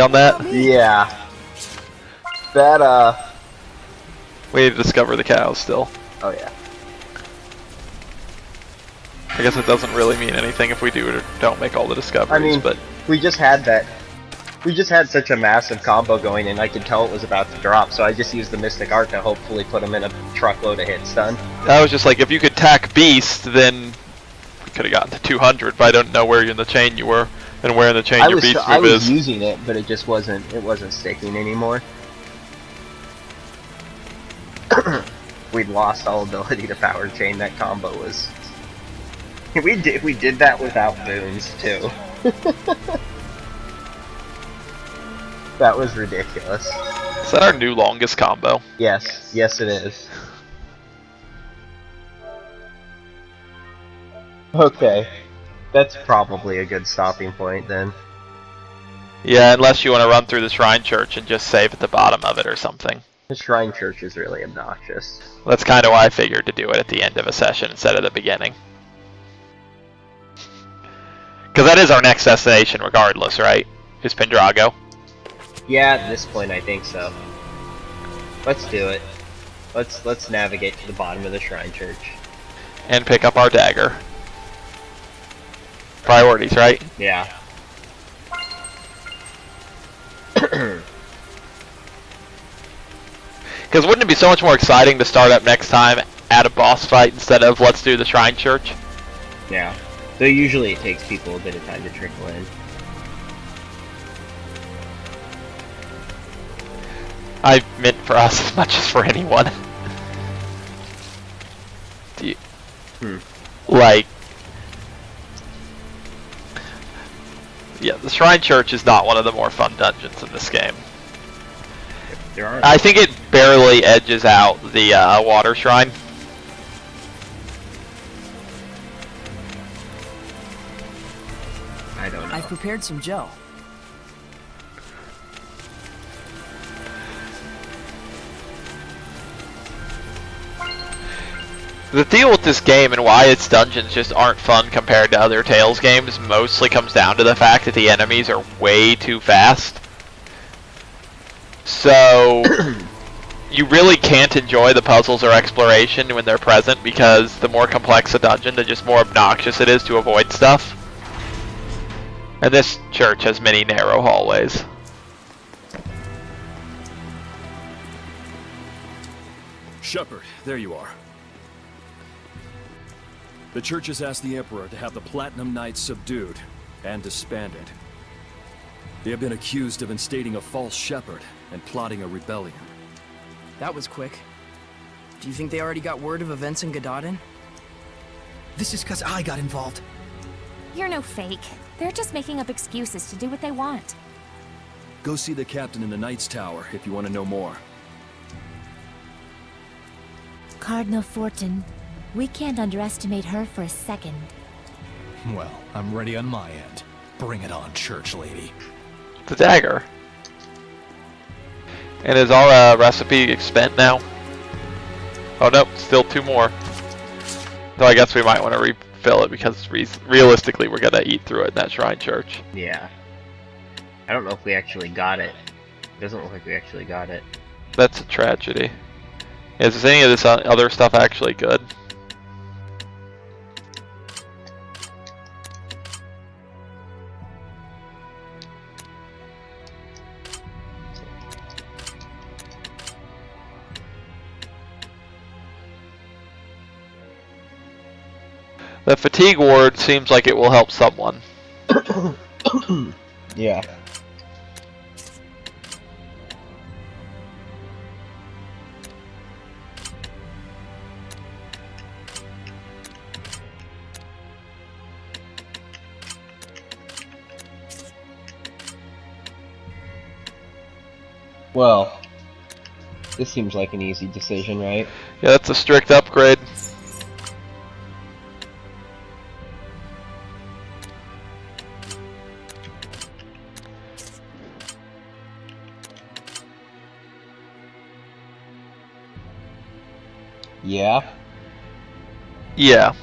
on that? Yeah. That, We need to discover the cows still. Oh, yeah. I guess it doesn't really mean anything if we do or don't make all the discoveries, I mean, but... we just had that. We just had such a massive combo going, and I could tell it was about to drop, so I just used the Mystic Art to hopefully put him in a truckload of hit stun. I was just like, if you could tack Beast, then we could have gotten to 200, but I don't know where in the chain you were, and where in the chain your Beast move is. I was using it, but it just wasn't sticking anymore. We'd lost all ability to power chain. That combo was... We did that without boons, too. That was ridiculous. Is that our new longest combo? Yes. Yes, it is. Okay. That's probably a good stopping point, then. Yeah, unless you want to run through the Shrinechurch and just save at the bottom of it or something. The Shrinechurch is really obnoxious. That's kind of why I figured to do it at the end of a session instead of the beginning. Because that is our next destination regardless, right? Is Pendrago? Yeah, at this point I think so. Let's do it. Let's navigate to the bottom of the Shrinechurch. And pick up our dagger. Priorities, right? Yeah. Because wouldn't it be so much more exciting to start up next time at a boss fight instead of let's do the Shrinechurch? Yeah. Though usually it takes people a bit of time to trickle in. I meant for us as much as for anyone. Do you... Like... Yeah, the Shrinechurch is not one of the more fun dungeons in this game. There are. I think it barely edges out the Water Shrine. I don't know. I've prepared some gel. The deal with this game and why its dungeons just aren't fun compared to other Tales games mostly comes down to the fact that the enemies are way too fast. So, you really can't enjoy the puzzles or exploration when they're present because the more complex a dungeon, the just more obnoxious it is to avoid stuff. And this church has many narrow hallways. Shepard, there you are. The church has asked the Emperor to have the Platinum Knights subdued and disbanded. They have been accused of instating a false shepherd and plotting a rebellion. That was quick. Do you think they already got word of events in Gododin? This is because I got involved. You're no fake. They're just making up excuses to do what they want. Go see the captain in the Knight's Tower if you want to know more. Cardinal Fortin. We can't underestimate her for a second. Well, I'm ready on my end. Bring it on, church lady. The dagger. And is our recipe spent now? Oh nope, still 2 more. So I guess we might want to refill it because realistically we're gonna eat through it in that Shrinechurch. Yeah. I don't know if we actually got it. It doesn't look like we actually got it. That's a tragedy. Is any of this other stuff actually good? The fatigue ward seems like it will help someone. Yeah. Well, this seems like an easy decision, right? Yeah, that's a strict upgrade. Yeah. Yeah.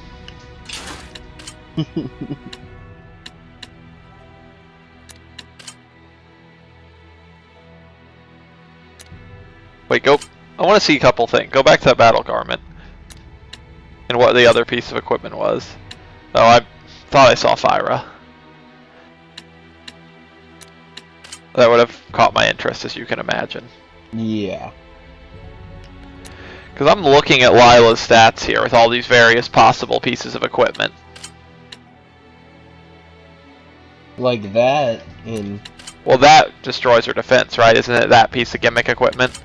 Wait, go. I want to see a couple things. Go back to that battle garment. And what the other piece of equipment was. Oh, I thought I saw Fyra. That would have caught my interest, as you can imagine. Yeah. Because I'm looking at Lila's stats here with all these various possible pieces of equipment. Like that in... Well, that destroys her defense, right? Isn't it that piece of gimmick equipment?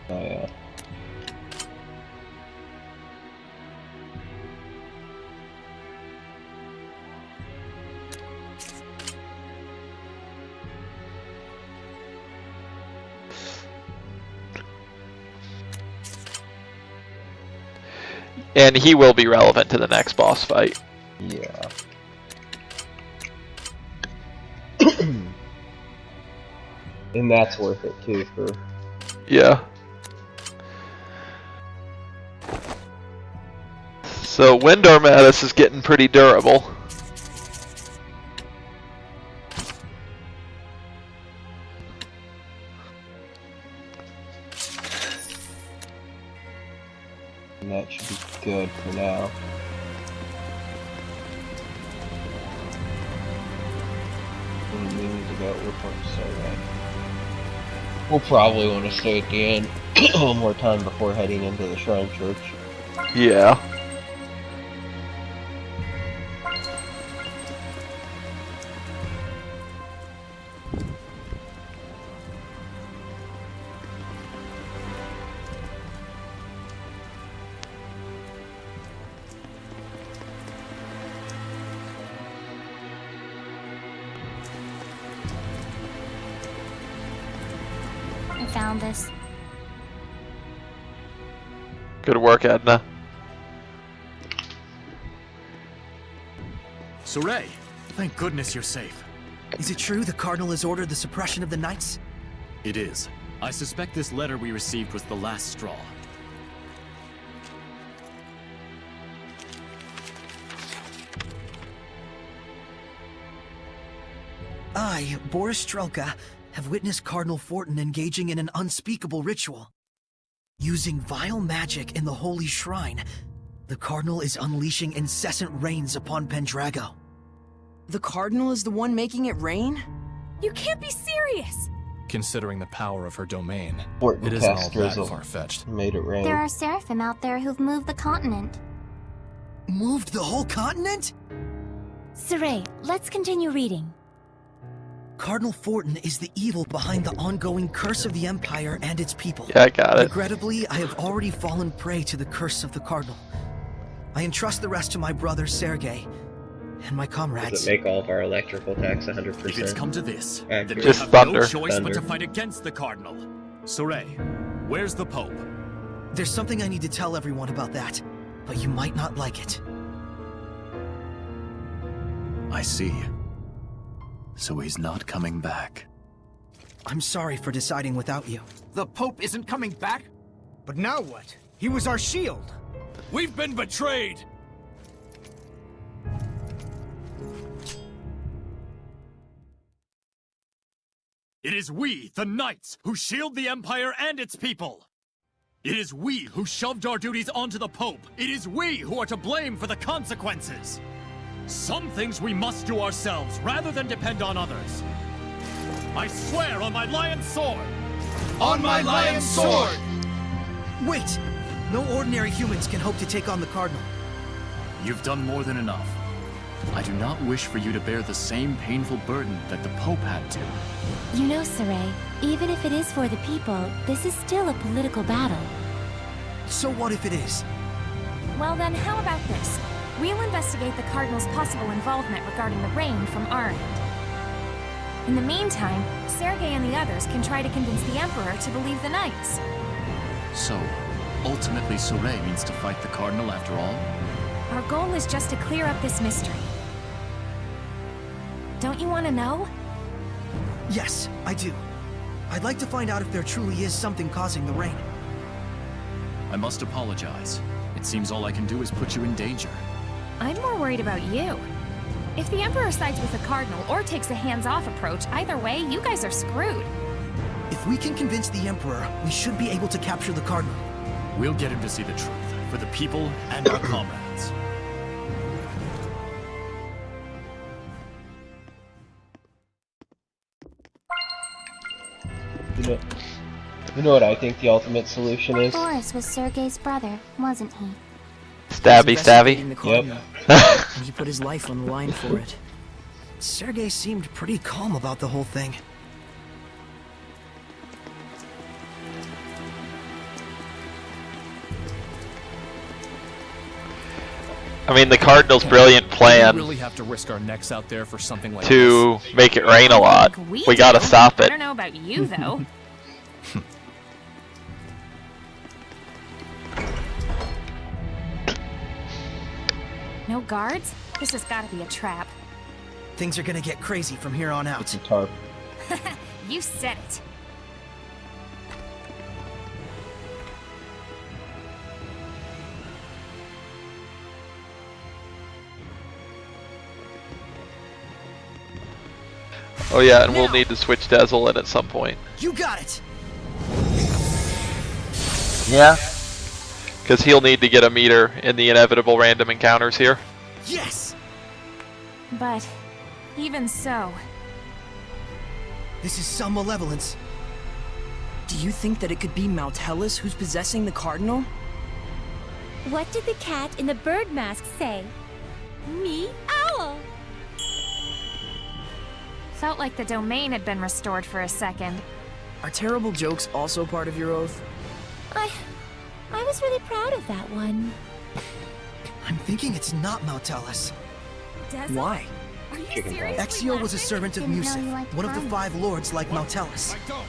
Oh, yeah. And he will be relevant to the next boss fight. Yeah. And that's worth it too for... Yeah. So Wind Armatus is getting pretty durable. And that should be good for now. We'll probably want to stay at the end a little more time before heading into the Shrinechurch. Yeah. I found this. Good work, Edna. Saray, thank goodness you're safe. Is it true the Cardinal has ordered the suppression of the Knights? It is. I suspect this letter we received was the last straw. I, Boris Strelka, have witnessed Cardinal Fortin engaging in an unspeakable ritual. Using vile magic in the holy shrine, the Cardinal is unleashing incessant rains upon Pendrago. The Cardinal is the one making it rain? You can't be serious! Considering the power of her domain, Fortin it isn't all cast that drizzle. far-fetched. Made it rain. There are Seraphim out there who've moved the continent. Moved the whole continent? Saray, let's continue reading. Cardinal Fortin is the evil behind the ongoing curse of the Empire and its people. Yeah, I got it. Regrettably, I have already fallen prey to the curse of the Cardinal. I entrust the rest to my brother Sergei and my comrades. Does it make all of our electrical attacks 100%? If it's come to this, then we Just have thunder. no choice but to Thunder. fight against the Cardinal. Saray, where's the Pope? There's something I need to tell everyone about that, but you might not like it. I see. So he's not coming back. I'm sorry for deciding without you. The Pope isn't coming back? But now what? He was our shield. We've been betrayed! It is we, the Knights, who shield the Empire and its people! It is we who shoved our duties onto the Pope! It is we who are to blame for the consequences! Some things we must do ourselves, rather than depend on others. I swear on my lion's sword! On my lion's sword! Wait! No ordinary humans can hope to take on the Cardinal. You've done more than enough. I do not wish for you to bear the same painful burden that the Pope had to. You know, Saray, even if it is for the people, this is still a political battle. So what if it is? Well then, how about this? We'll investigate the Cardinal's possible involvement regarding the rain from our end. In the meantime, Sergei and the others can try to convince the Emperor to believe the Knights. So, ultimately Saray means to fight the Cardinal after all? Our goal is just to clear up this mystery. Don't you want to know? Yes, I do. I'd like to find out if there truly is something causing the rain. I must apologize. It seems all I can do is put you in danger. I'm more worried about you. If the Emperor sides with the Cardinal or takes a hands-off approach, either way, you guys are screwed. If we can convince the Emperor, we should be able to capture the Cardinal. We'll get him to see the truth, for the people and our comrades. You know what I think the ultimate solution is? Boris was Sergei's brother, wasn't he? Stabby, stabby. Investigating the Cardinal, and he put his life on the line for it. Sergei seemed pretty calm about the whole thing. I mean, the Cardinal's brilliant We plan really have to risk our necks out there for something like to make it rain a lot. We gotta do. stop I it. don't know about you, though. No guards? This has got to be a trap. Things are gonna get crazy from here on out. It's a tarp. You said it. Oh yeah, and we'll need to switch Dazzle in at some point. You got it! Yeah. Because he'll need to get a meter in the inevitable random encounters here. Yes! But even so, This is some malevolence. Do you think that it could be Maltellus who's possessing the Cardinal? What did the cat in the bird mask say? Me, owl. felt like the domain had been restored for a second. Are terrible jokes also part of your oath? I was really proud of that one. I'm thinking it's not Maltellus. Why? Are you Chicken seriously Exio was a laughing? servant of Didn't know Musif, you liked one of the birds. 5 lords like Maltellus. I don't.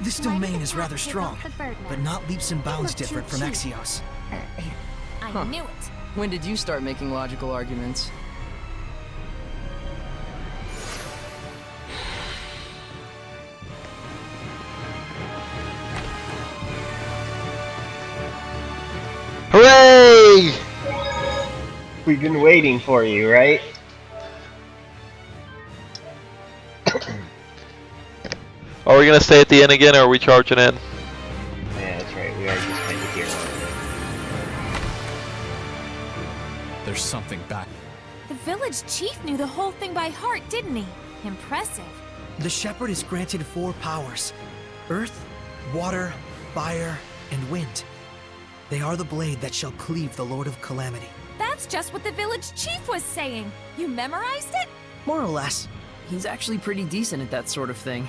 This Why did domain the is cat rather take strong, off the bird but mask? not leaps and bounds looked too different from cute. Exios. I Huh. knew it. When did you start making logical arguments? Hooray! We've been waiting for you, right? Are we gonna stay at the inn again, or are we charging in? Yeah, that's right. We are just kind of here. There's something back. The village chief knew the whole thing by heart, didn't he? Impressive. The Shepherd is granted 4 powers: earth, water, fire, and wind. They are the blade that shall cleave the Lord of Calamity. That's just what the village chief was saying. You memorized it? More or less. He's actually pretty decent at that sort of thing.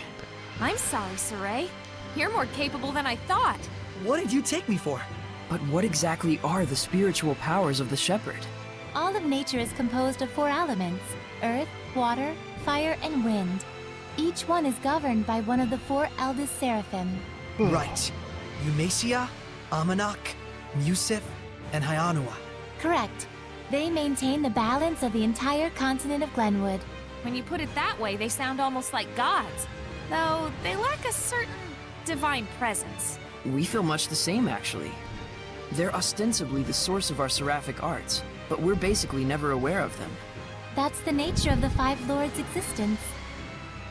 I'm sorry, Saray. You're more capable than I thought. What did you take me for? But what exactly are the spiritual powers of the Shepherd? All of nature is composed of 4 elements: earth, water, fire, and wind. Each one is governed by one of the 4 eldest seraphim. Right. Eumacia, Amanok, Musif, and Hyanua. Correct. They maintain the balance of the entire continent of Glenwood. When you put it that way, they sound almost like gods. Though they lack a certain divine presence. We feel much the same, actually. They're ostensibly the source of our seraphic arts, but we're basically never aware of them. That's the nature of the 5 lords' existence.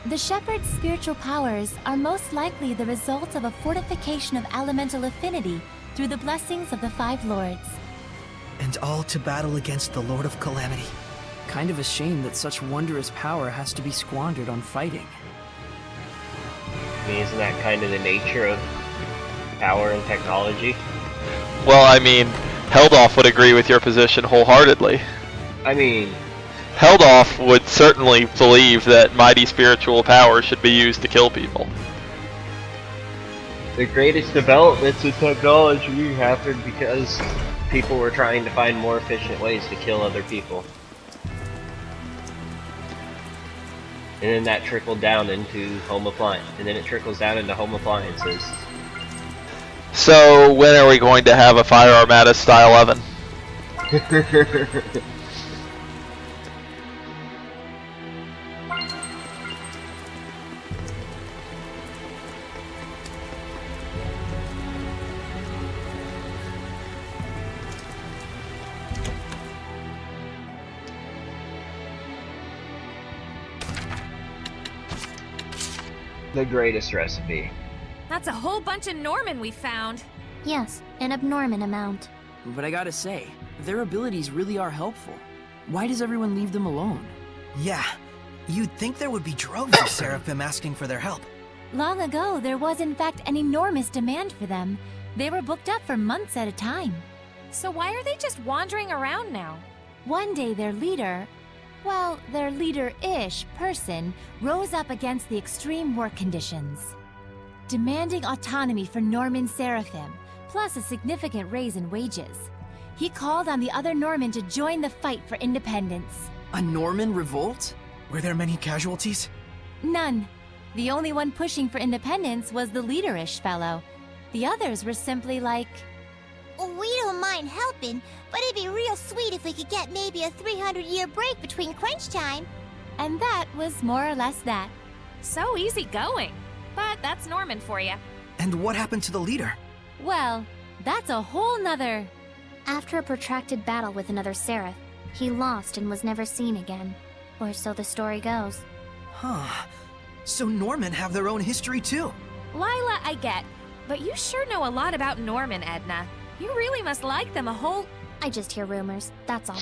The Shepherd's spiritual powers are most likely the result of a fortification of elemental affinity through the blessings of the 5 lords. And all to battle against the Lord of Calamity. Kind of a shame that such wondrous power has to be squandered on fighting. I mean, isn't that kind of the nature of power and technology? Well, I mean, Heldoff would agree with your position wholeheartedly. I mean, Heldoff would certainly believe that mighty spiritual power should be used to kill people. the greatest developments in technology happened because people were trying to find more efficient ways to kill other people. And then that trickled down into home appliance, and then it trickles down into home appliances. So, when are we going to have a Fire Armada style oven? The greatest recipe. That's a whole bunch of Norman we found. Yes, an abnormal amount. But I gotta say, their abilities really are helpful. Why does everyone leave them alone? Yeah, you'd think there would be droves of Seraphim asking for their help. Long ago, there was in fact an enormous demand for them. They were booked up for months at a time. So why are they just wandering around now? One day their leader, well, their leader-ish person, rose up against the extreme work conditions, demanding autonomy for Norman Seraphim, plus a significant raise in wages. He called on the other Norman to join the fight for independence. A Norman revolt? Were there many casualties? None. The only one pushing for independence was the leader-ish fellow. The others were simply like, We don't mind helping, but it'd be real sweet if we could get maybe a 300-year break between crunch time. and that was more or less that. So easy going. But that's Norman for you. And what happened to the leader? Well, that's a whole nother... After a protracted battle with another Seraph, he lost and was never seen again. Or so the story goes. Huh. So Norman have their own history too. Lila, I get. But you sure know a lot about Norman, Edna. You really must like them a whole... I just hear rumors, that's all.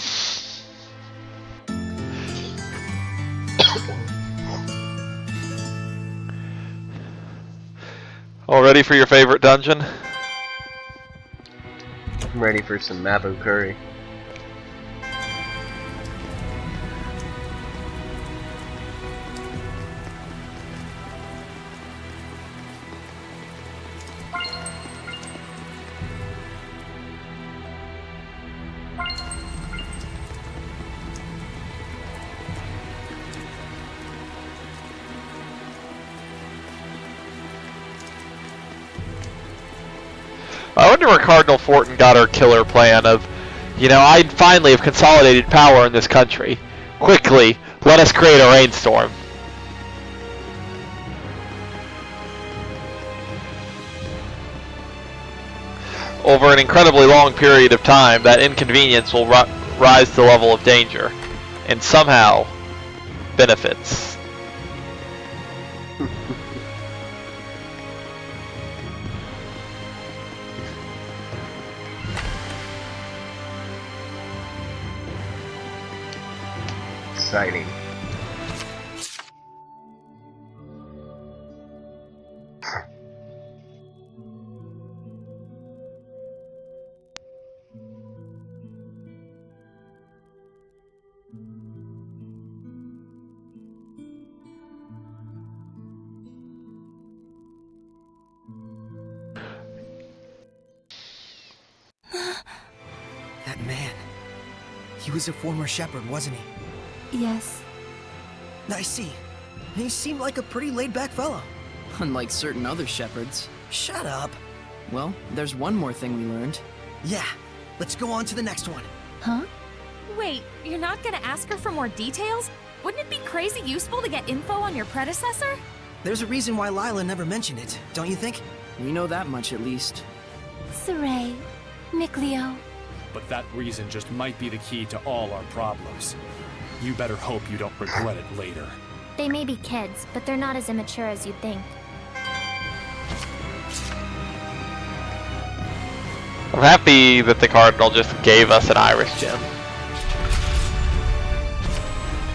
All ready for your favorite dungeon? I'm ready for some Mabu curry. I wonder where Cardinal Fortin got her killer plan of, I finally have consolidated power in this country. Quickly, let us create a rainstorm. Over an incredibly long period of time, that inconvenience will rise to the level of danger, and somehow benefits. Exciting. That man. He was a former shepherd, wasn't he? Yes. I see. He seemed like a pretty laid-back fellow. Unlike certain other shepherds. Shut up. Well, there's one more thing we learned. Yeah, let's go on to the next one. Huh? Wait, you're not gonna ask her for more details? Wouldn't it be crazy useful to get info on your predecessor? There's a reason why Lila never mentioned it, don't you think? We know that much at least. Saray. Nicleo. But that reason just might be the key to all our problems. You better hope you don't regret it later. They may be kids, but they're not as immature as you'd think. I'm happy that the Cardinal just gave us an Irish gem.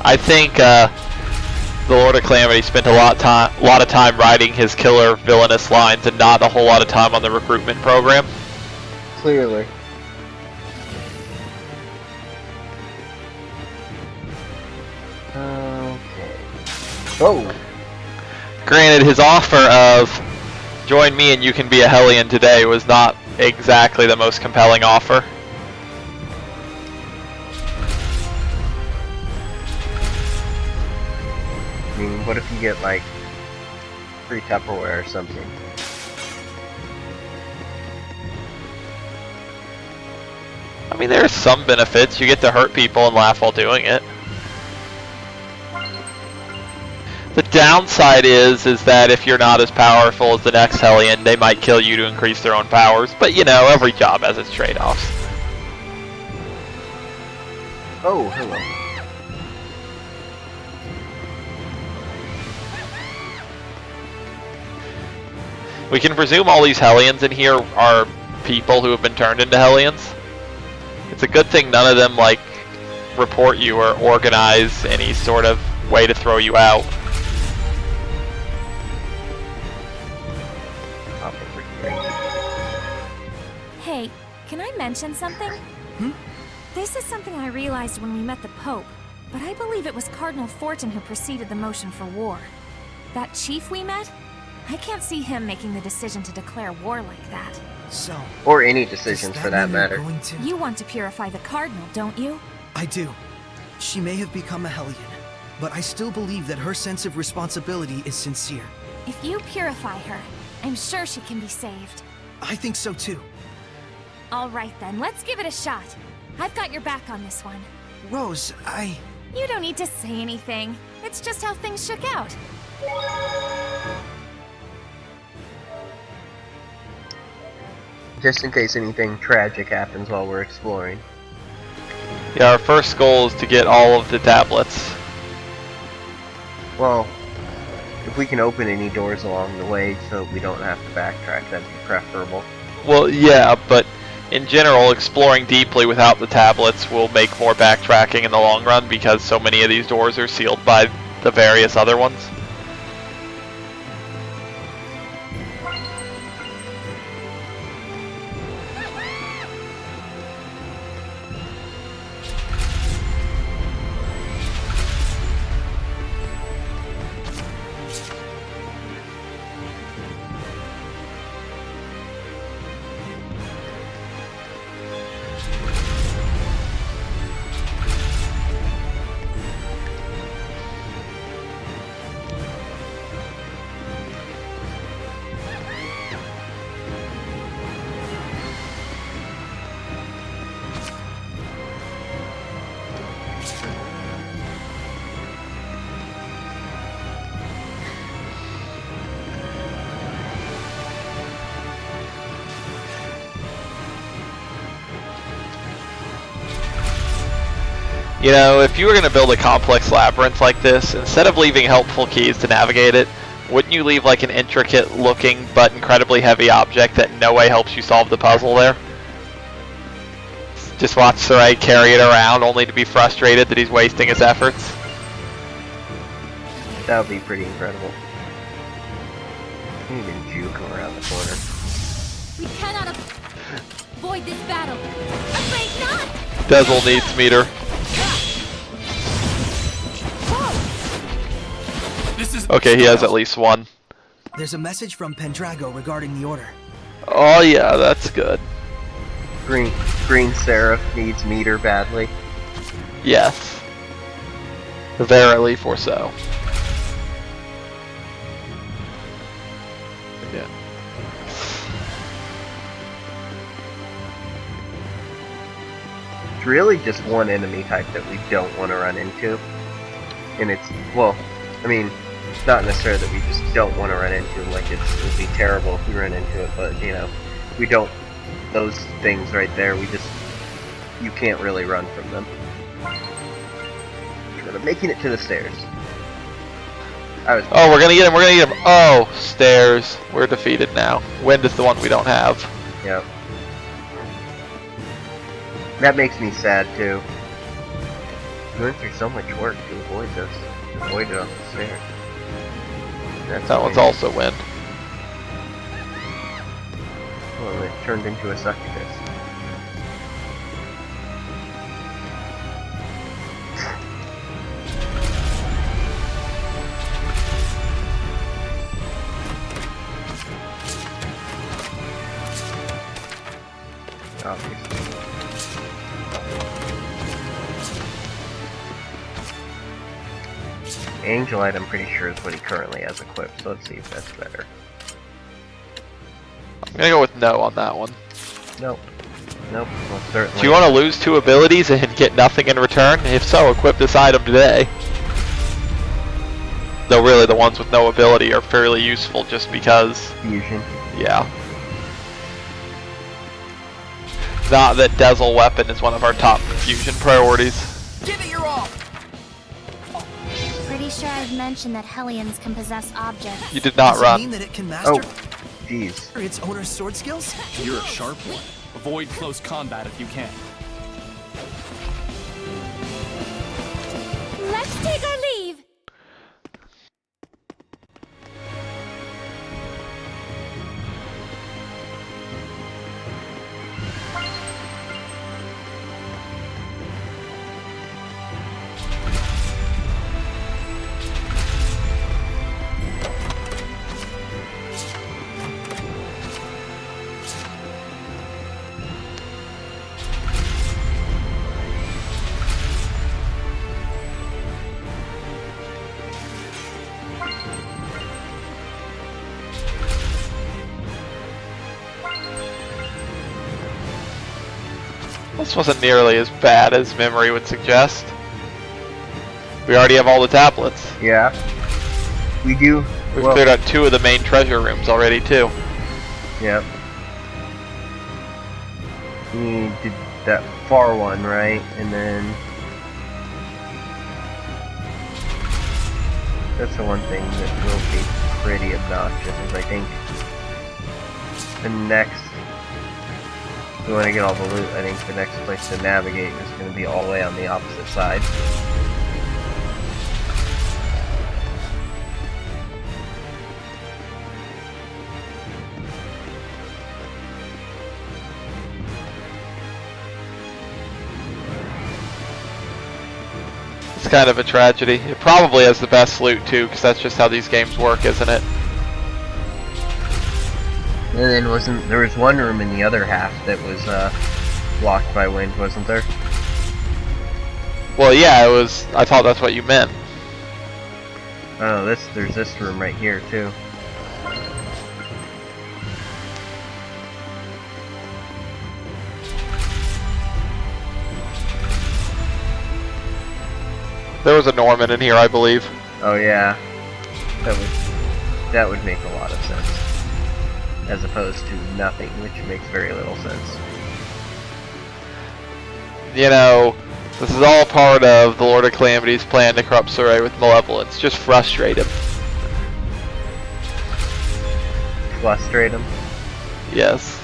I think the Lord of Calamity spent a lot of time writing his killer villainous lines and not a whole lot of time on the recruitment program. Clearly. Okay. Oh! Granted, his offer of join me and you can be a Hellion today was not exactly the most compelling offer. I mean, what if you get, like, free Tupperware or something? I mean, there's some benefits. You get to hurt people and laugh while doing it. The downside is that if you're not as powerful as the next Hellion, they might kill you to increase their own powers. But every job has its trade-offs. Oh, hello. We can presume all these Hellions in here are people who have been turned into Hellions. It's a good thing none of them, like, report you or organize any sort of way to throw you out. Hey, can I mention something? This is something I realized when we met the Pope, but I believe it was Cardinal Fortin who preceded the motion for war. That chief we met? I can't see him making the decision to declare war like that. So... Or any decisions for that matter. You want to purify the Cardinal, don't you? I do. She may have become a Hellion, but I still believe that her sense of responsibility is sincere. If you purify her, I'm sure she can be saved. I think so too. All right then, let's give it a shot. I've got your back on this one. Rose, You don't need to say anything. It's just how things shook out. Just in case anything tragic happens while we're exploring. Yeah, our first goal is to get all of the tablets. Well, if we can open any doors along the way so we don't have to backtrack, that'd be preferable. Well, yeah, but in general, exploring deeply without the tablets will make more backtracking in the long run because so many of these doors are sealed by the various other ones. You know, if you were going to build a complex labyrinth like this, instead of leaving helpful keys to navigate it, wouldn't you leave like an intricate looking but incredibly heavy object that in no way helps you solve the puzzle there? Just watch Sarai carry it around only to be frustrated that he's wasting his efforts. That would be pretty incredible. You can juke him around the corner. We cannot avoid this battle. Afraid not! Dezel needs meter. Okay, he has at least one. There's a message from Pendrago regarding the order. Oh yeah, that's good. Green Seraph needs meter badly. Yes. Verily for so. Yeah. It's really just one enemy type that we don't want to run into. And it's, well, I mean, it's not necessarily that we just don't want to run into them, like it would be terrible if we run into it, but, you know, we don't, those things right there, you can't really run from them. But I'm making it to the stairs. Oh, we're gonna get him, Oh, stairs. We're defeated now. Wind is the one we don't have. Yep. That makes me sad, too. We went through so much work to avoid this. Avoid it on the stairs. That one's also wind. Well, it turned into a succubus. Obviously. Angelite, I'm pretty sure, is what he currently has equipped, so let's see if that's better. I'm gonna go with no on that one. Nope. Nope, well, certainly. Do you want to lose 2 abilities and get nothing in return? If so, equip this item today. Though really the ones with no ability are fairly useful just because... Fusion. Yeah. Not that Dezel weapon is one of our top fusion priorities. Give it your all! Pretty sure I've mentioned that Hellions can possess objects. You did not Does it run. mean that it can master? Jeez. Its owner's sword skills? You're a sharp one. Avoid close combat if you can. Let's take our leave. This wasn't nearly as bad as memory would suggest. We already have all the tablets. Yeah. We do. We've cleared out 2 of the main treasure rooms already, too. Yep. We did that far one, right? And then... That's the one thing that will be pretty obnoxious, is I think the next... If we want to get all the loot, I think the next place to navigate is going to be all the way on the opposite side. It's kind of a tragedy. It probably has the best loot, too, because that's just how these games work, isn't it? And then there was one room in the other half that was blocked by wind, wasn't there? Well, yeah, it was. I thought that's what you meant. Oh, there's this room right here too. There was a Norman in here, I believe. Oh yeah, that would make a lot of sense, as opposed to nothing, which makes very little sense. You know, this is all part of the Lord of Calamity's plan to corrupt Surrey with malevolence. Just frustrate him. Frustrate him? Yes.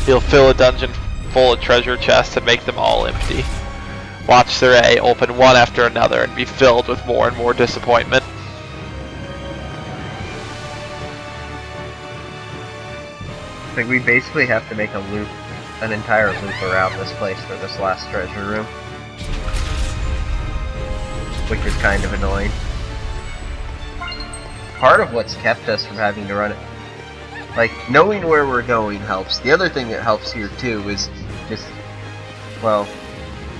He'll fill a dungeon full of treasure chests and make them all empty. Watch Surrey open one after another and be filled with more and more disappointment. I think we basically have to make a loop, an entire loop around this place for this last treasure room. Which is kind of annoying. Part of what's kept us from having to run it, like, knowing where we're going helps. The other thing that helps here too is just, well,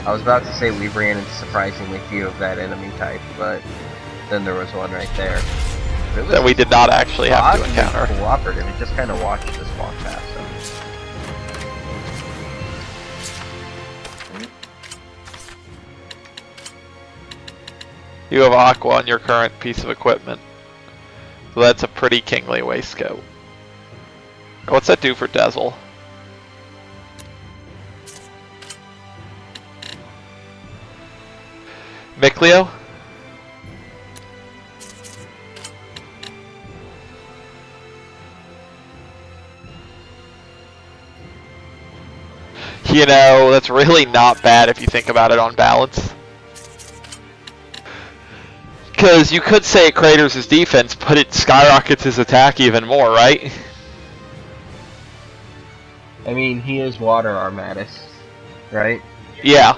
I was about to say we ran into surprisingly few of that enemy type, but then there was one right there. That we did not actually have to encounter. Cooperative, it just kind of watched us walk past them. You have Aqua on your current piece of equipment. So that's a pretty kingly waistcoat. What's that do for Dazzle? Micleo? You know, that's really not bad if you think about it on balance. Because you could say it craters his defense, but it skyrockets his attack even more, right? I mean, he is Water Armatus, right? Yeah.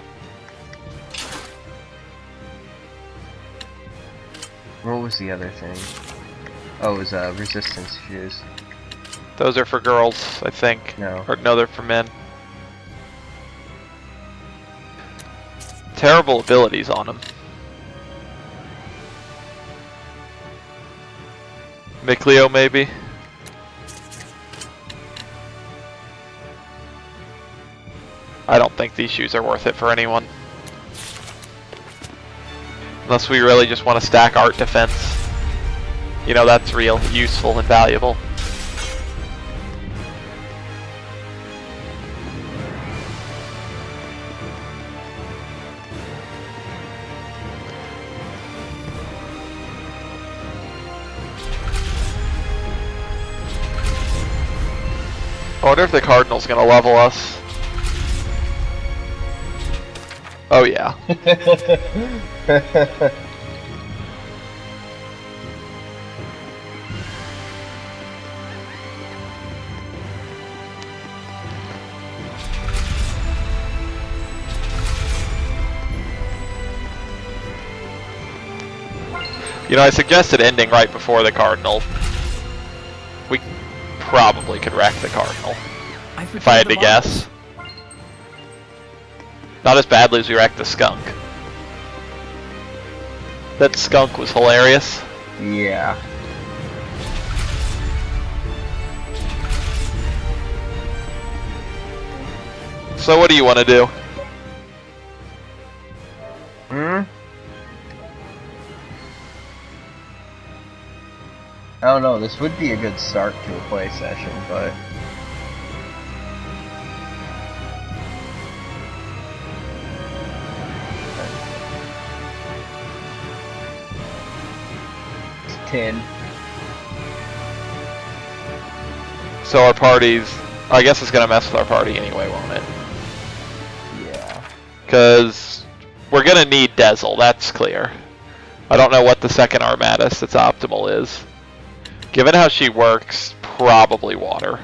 What was the other thing? Oh, it was resistance shoes. Those are for girls, I think. No. Or no, they're for men. Terrible abilities on him. Micleo, maybe? I don't think these shoes are worth it for anyone. Unless we really just want to stack art defense. You know, that's real, useful, and valuable. I wonder if the Cardinal's gonna level us. Oh yeah. You know, I suggested ending right before the Cardinal. We probably could wreck the Cardinal, if I had to guess. Not as badly as we wrecked the Skunk. That Skunk was hilarious. Yeah. So what do you want to do? I don't know, this would be a good start to a play session, but... It's 10. So our party's... I guess it's gonna mess with our party anyway, won't it? Yeah. Because we're gonna need Dezel, that's clear. I don't know what the second Armatus that's optimal is. Given how she works, probably water.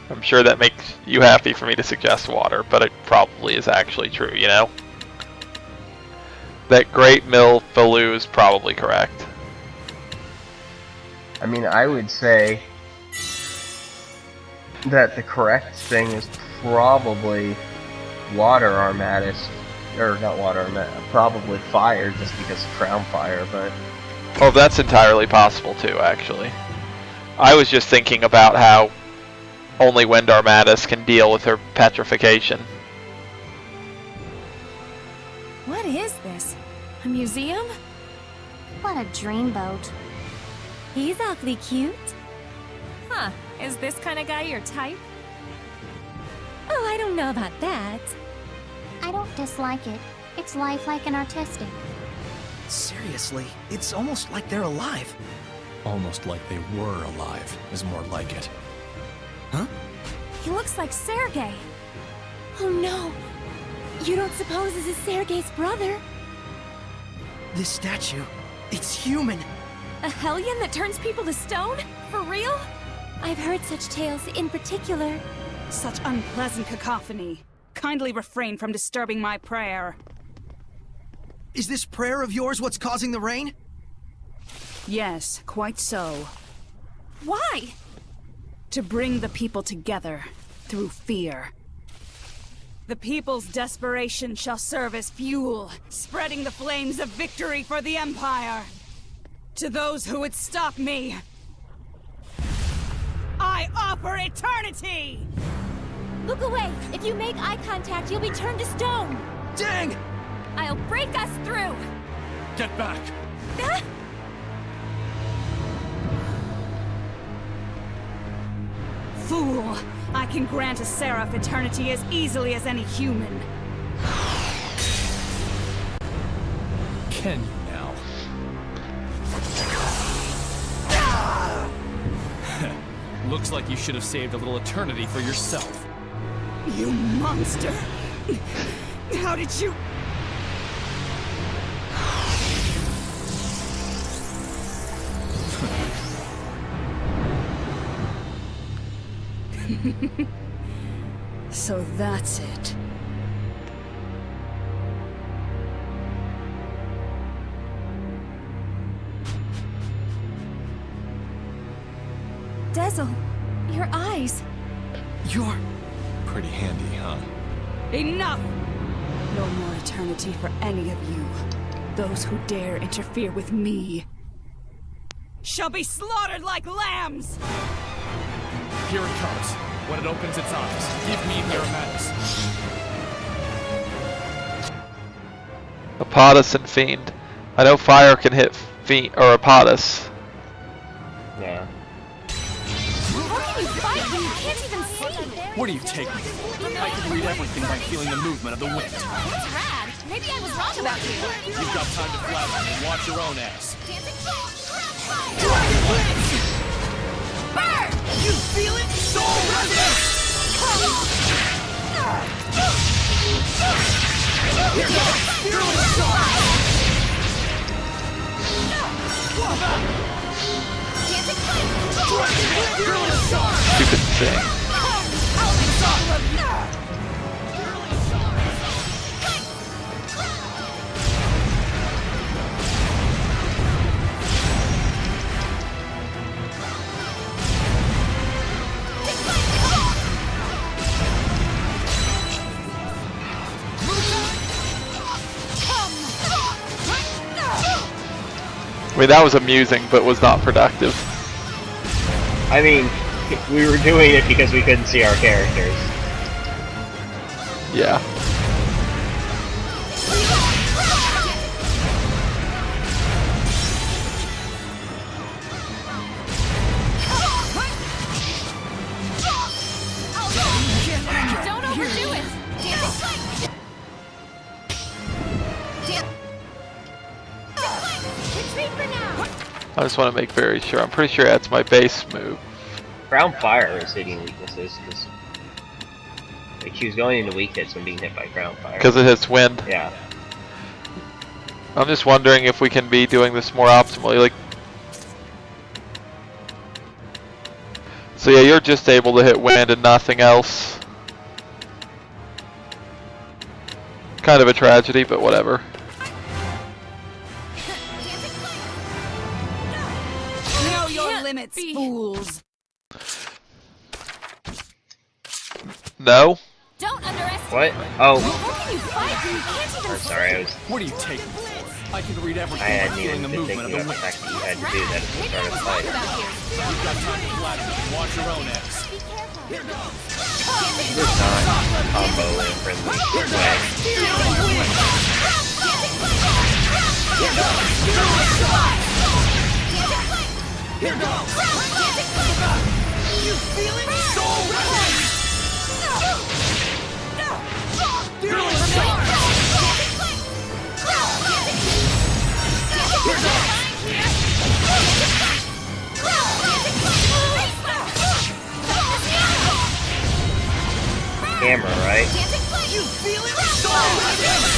I'm sure that makes you happy for me to suggest water, but it probably is actually true, you know? That Great Mill Faloo is probably correct. I mean, I would say that the correct thing is probably water Armatus, or not water Armatus, probably fire, just because of Crown Fire, but... Oh, that's entirely possible too, actually. I was just thinking about how only Wind Armatus can deal with her petrification. What is this? A museum? What a dreamboat. He's awfully cute. Huh. Is this kind of guy your type? Oh, I don't know about that. I don't dislike it. It's lifelike and artistic. Seriously, it's almost like they're alive. Almost like they were alive is more like it. Huh? He looks like Sergei. Oh no! You don't suppose this is Sergei's brother? This statue, it's human. A hellion that turns people to stone? For real? I've heard such tales in particular. Such unpleasant cacophony. Kindly refrain from disturbing my prayer. Is this prayer of yours what's causing the rain? Yes, quite so. Why? To bring the people together through fear. The people's desperation shall serve as fuel, spreading the flames of victory for the Empire. To those who would stop me, I offer eternity! Look away! If you make eye contact, you'll be turned to stone! Dang! I'll break us through! Get back! Fool! I can grant a seraph eternity as easily as any human. Can you now? Looks like you should have saved a little eternity for yourself. You monster! How did you... So that's it. Dezel, your eyes. You're... Pretty handy, huh? Enough! No more eternity for any of you. Those who dare interfere with me shall be slaughtered like lambs! Here it comes. When it opens its eyes, give me the Armatus. Apotus and Fiend. I know fire can hit Fiend or Apotus. Yeah. How can you fight when you can't even see? What do you take me for? I can read everything by feeling the movement of the wind. That's rad. Maybe I was wrong about you. You've got time to flatter and watch your own ass. Burn! You feel it? Soul resonance! Here goes! Fearless charge! Fearless charge! Stupid thing. I mean, that was amusing, but was not productive. I mean, we were doing it because we couldn't see our characters. Yeah. Don't overdo it! Retreat for now! I just want to make very sure. I'm pretty sure that's my base move. Ground fire is hitting weaknesses, because like, she was going into weak hits when being hit by ground fire. Because it hits wind. Yeah. I'm just wondering if we can be doing this more optimally. Like, so yeah, you're just able to hit wind and nothing else. Kind of a tragedy, but whatever. Know your limits, fools. No? Don't underestimate. What? Oh. How can you fight when you can't even I'm sorry, I was. What are you taking me for? I can read everything I hadn't by feeling even the been movement of thinking the about the wind. fact that you had to do that at the start of the fight. You've got time to flatter me. Watch your own ass. He was not combo in a friendly way. Here goes! You feel it? Soul resonance! Fearless charge! Here goes! Camera, right? You feel it? Soul resonance!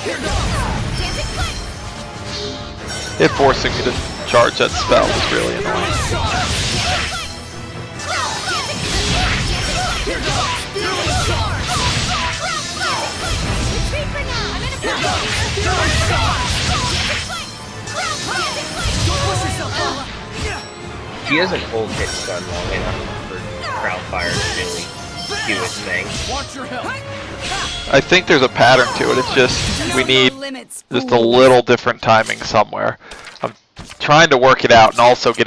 Here goes! It forcing me to charge that spell was really annoying. Here goes! Fearless charge! Retreat for now! I'm in a Here goes! Fearless charge! Don't push yourself, Paula! She doesn't hold hit stun long enough for ground fire to really do its thing. Watch your health. I think there's a pattern to it. It's just we need just a little different timing somewhere. I'm trying to work it out and also get